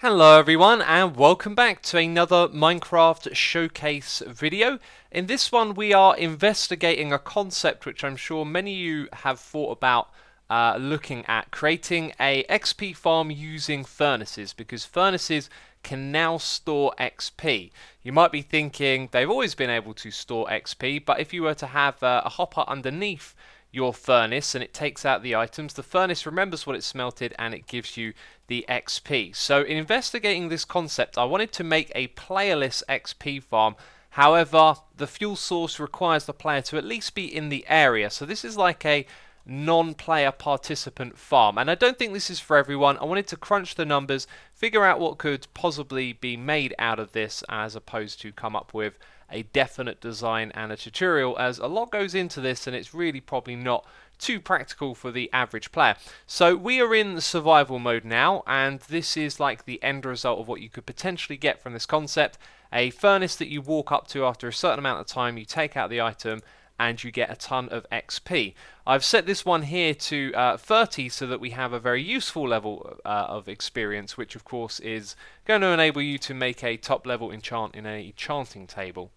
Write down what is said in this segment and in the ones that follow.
Hello everyone and welcome back to another Minecraft showcase video. In this one we are investigating a concept which I'm sure many of you have thought about looking at, creating a XP farm using furnaces, because furnaces can now store XP. You might be thinking they've always been able to store XP, but if you were to have a hopper underneath your furnace and it takes out the items, the furnace remembers what it smelted and it gives you the XP. So in investigating this concept, I wanted to make a playerless XP farm. However, the fuel source requires the player to at least be in the area. So this is like a non-player participant farm, and I don't think this is for everyone. I wanted to crunch the numbers, figure out what could possibly be made out of this, as opposed to come up with a definite design and a tutorial, as a lot goes into this and it's really probably not too practical for the average player. So we are in survival mode now, and this is like the end result of what you could potentially get from this concept. A furnace that you walk up to after a certain amount of time, you take out the item and you get a ton of XP. I've set this one here to 30 so that we have a very useful level of experience, which of course is going to enable you to make a top level enchant in a enchanting table.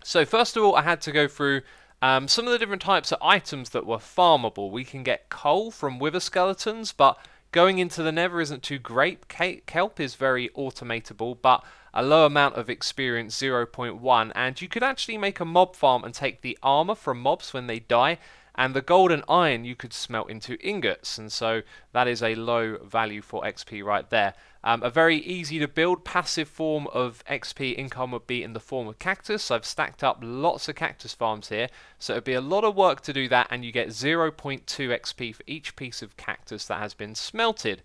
So first of all, I had to go through some of the different types of items that were farmable. We can get coal from wither skeletons, but going into the nether isn't too great. Kelp is very automatable, but a low amount of experience, 0.1, and you could actually make a mob farm and take the armor from mobs when they die, and the gold and iron you could smelt into ingots, and so that is a low value for XP right there. A very easy to build passive form of XP income would be in the form of cactus. I've stacked up lots of cactus farms here, so it would be a lot of work to do that, and you get 0.2 XP for each piece of cactus that has been smelted.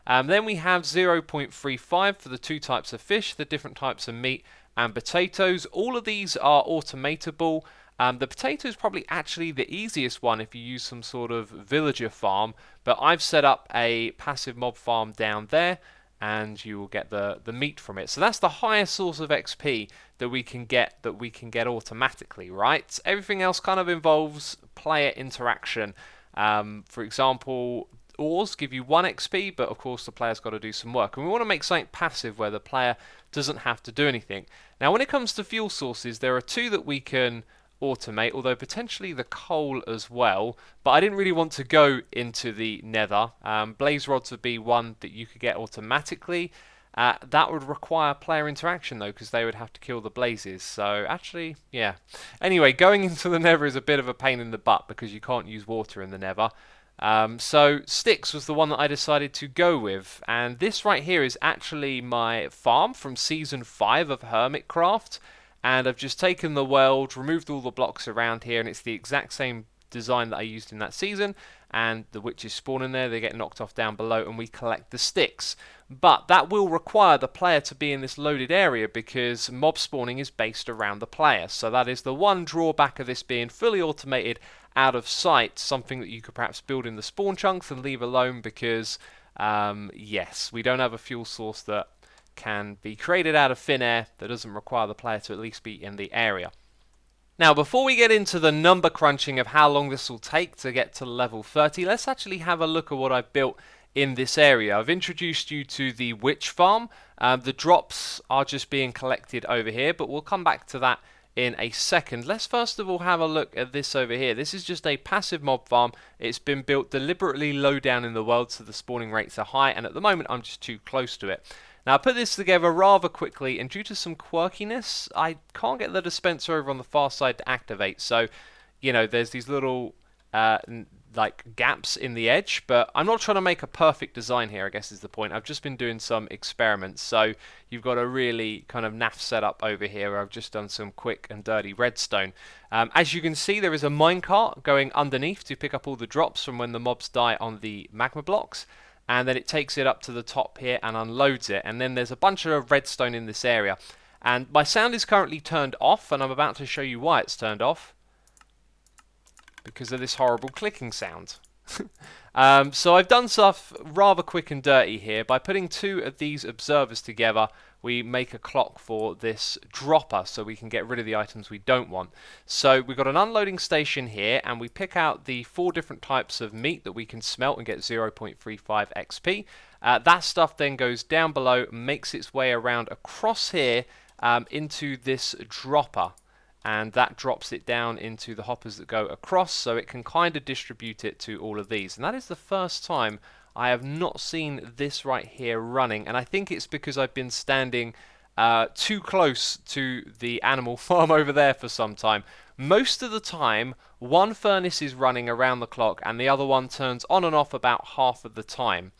Then we have 0.35 for the two types of fish, the different types of meat and potatoes. All of these are automatable. The potato is probably actually the easiest one if you use some sort of villager farm, but I've set up a passive mob farm down there, and you will get the meat from it. So that's the highest source of XP that we can get automatically, right? Everything else kind of involves player interaction. For example, ores give you 1 XP, but of course the player's got to do some work. And we want to make something passive where the player doesn't have to do anything. Now when it comes to fuel sources, there are two that we can automate, although potentially the coal as well, but I didn't really want to go into the nether. Blaze rods would be one that you could get automatically. That would require player interaction though, because they would have to kill the blazes, so actually, yeah. Anyway, going into the nether is a bit of a pain in the butt because you can't use water in the nether. So sticks was the one that I decided to go with, and this right here is actually my farm from season 5 of Hermitcraft, and I've just taken the world, removed all the blocks around here, and it's the exact same design that I used in that season, and the witches spawn in there, they get knocked off down below, and we collect the sticks. But that will require the player to be in this loaded area because mob spawning is based around the player, so that is the one drawback of this being fully automated out of sight, something that you could perhaps build in the spawn chunks and leave alone because, yes, we don't have a fuel source that can be created out of thin air that doesn't require the player to at least be in the area. Now before we get into the number crunching of how long this will take to get to level 30, let's actually have a look at what I've built in this area. I've introduced you to the witch farm. The drops are just being collected over here, but we'll come back to that in a second. Let's first of all have a look at this over here. This is just a passive mob farm. It's been built deliberately low down in the world so the spawning rates are high, and at the moment I'm just too close to it. Now I put this together rather quickly, and due to some quirkiness I can't get the dispenser over on the far side to activate, so you know there's these little like gaps in the edge, but I'm not trying to make a perfect design here, I guess is the point. I've just been doing some experiments, so you've got a really kind of naff setup over here where I've just done some quick and dirty redstone. As you can see, there is a minecart going underneath to pick up all the drops from when the mobs die on the magma blocks, and then it takes it up to the top here and unloads it, and then there's a bunch of redstone in this area. And my sound is currently turned off, and I'm about to show you why it's turned off, because of this horrible clicking sound. So I've done stuff rather quick and dirty here. By putting two of these observers together, we make a clock for this dropper so we can get rid of the items we don't want. So we've got an unloading station here, and we pick out the 4 different types of meat that we can smelt and get 0.35 XP. That stuff then goes down below, makes its way around across here into this dropper. And that drops it down into the hoppers that go across, so it can kind of distribute it to all of these. And that is the first time I have not seen this right here running, and I think it's because I've been standing too close to the animal farm over there for some time. Most of the time, one furnace is running around the clock and the other one turns on and off about half of the time.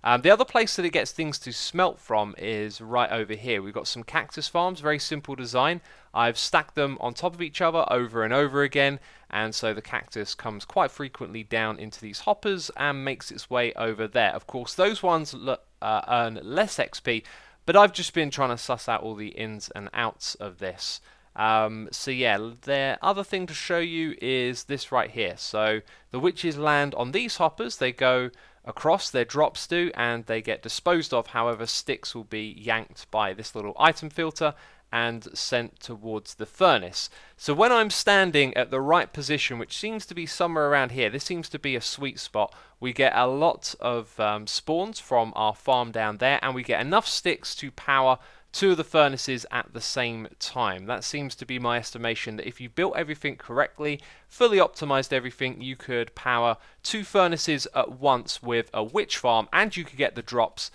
The other place that it gets things to smelt from is right over here. We've got some Cactus Farms, very simple design. I've stacked them on top of each other over and over again, and so the cactus comes quite frequently down into these hoppers and makes its way over there. Of course, those ones earn less XP, but I've just been trying to suss out all the ins and outs of this. So yeah, the other thing to show you is this right here. So the witches land on these hoppers, they go across, their drops do, and they get disposed of. However, sticks will be yanked by this little item filter and sent towards the furnace. So when I'm standing at the right position, which seems to be somewhere around here, this seems to be a sweet spot, we get a lot of spawns from our farm down there, and we get enough sticks to power two of the furnaces at the same time. That seems to be my estimation, that if you built everything correctly, fully optimized everything, you could power two furnaces at once with a witch farm, and you could get the drops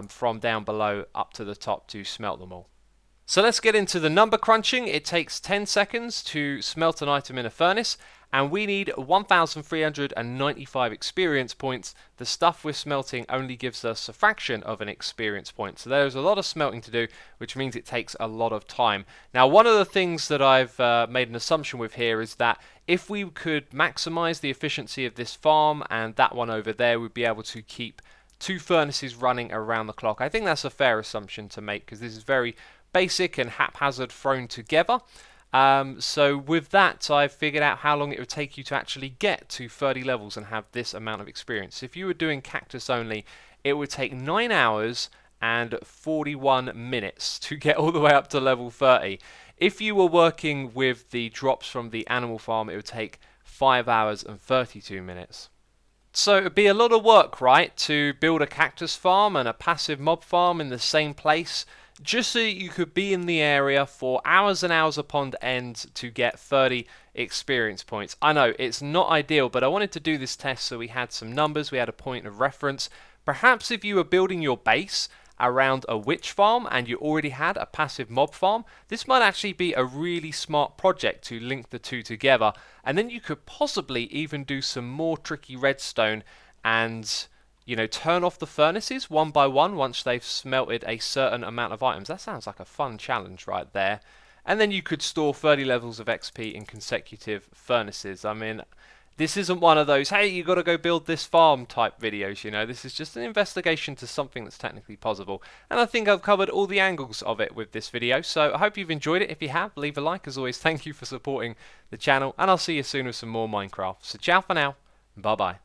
from down below up to the top to smelt them all. So let's get into the number crunching. It takes 10 seconds to smelt an item in a furnace, and we need 1,395 experience points. The stuff we're smelting only gives us a fraction of an experience point, so there's a lot of smelting to do, which means it takes a lot of time. Now, one of the things that I've made an assumption with here is that if we could maximize the efficiency of this farm and that one over there, we'd be able to keep two furnaces running around the clock. I think that's a fair assumption to make, because this is very basic and haphazard thrown together. So with that, I've figured out how long it would take you to actually get to 30 levels and have this amount of experience. If you were doing cactus only, it would take 9 hours and 41 minutes to get all the way up to level 30. If you were working with the drops from the animal farm, it would take 5 hours and 32 minutes. So it would be a lot of work, right, to build a cactus farm and a passive mob farm in the same place, just so you could be in the area for hours and hours upon end to get 30 experience points. I know, it's not ideal, but I wanted to do this test so we had some numbers, we had a point of reference. Perhaps if you were building your base around a witch farm and you already had a passive mob farm, this might actually be a really smart project to link the two together, and then you could possibly even do some more tricky redstone and, you know, turn off the furnaces one by one once they've smelted a certain amount of items. That sounds like a fun challenge right there. And then you could store 30 levels of XP in consecutive furnaces. I mean, this isn't one of those, hey, you got to go build this farm type videos, you know. This is just an investigation to something that's technically possible. And I think I've covered all the angles of it with this video. So I hope you've enjoyed it. If you have, leave a like. As always, thank you for supporting the channel. And I'll see you soon with some more Minecraft. So ciao for now. Bye-bye.